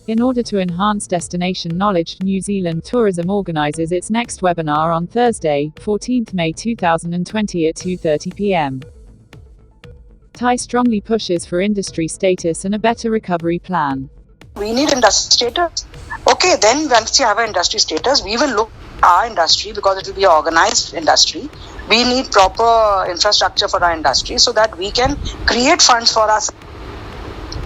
In order to enhance destination knowledge, New Zealand Tourism organises its next webinar on Thursday, 14th May 2020 at 2:30 p.m. TAAI strongly pushes for industry status and a better recovery plan. We need industry status. Okay, then once you have an industry status, we will look at our industry because it will be an organized industry. We need proper infrastructure for our industry so that we can create funds for us.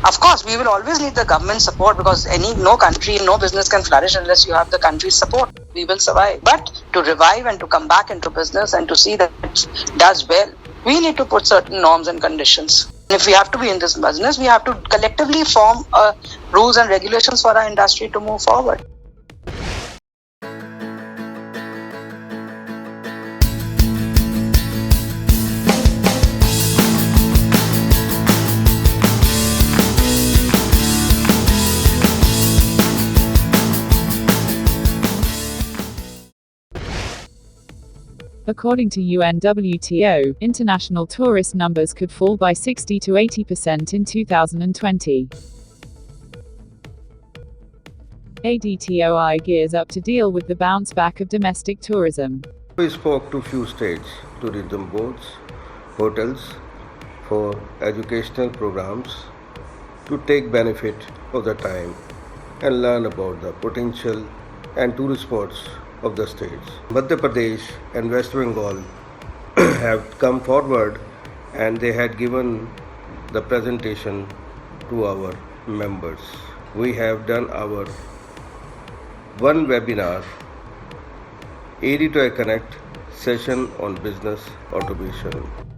Of course, we will always need the government support because no country, no business can flourish unless you have the country's support. We will survive. But to revive and to come back into business and to see that it does well, we need to put certain norms and conditions. If we have to be in this business, we have to collectively form rules and regulations for our industry to move forward. According to UNWTO, international tourist numbers could fall by 60 to 80% in 2020. ADTOI gears up to deal with the bounce back of domestic tourism. We spoke to few states, tourism boards, hotels for educational programs to take benefit of the time and learn about the potential and tourist spots of the states. Madhya Pradesh and West Bengal have come forward and they had given the presentation to our members. We have done our one webinar, ADTOI Connect session on business automation.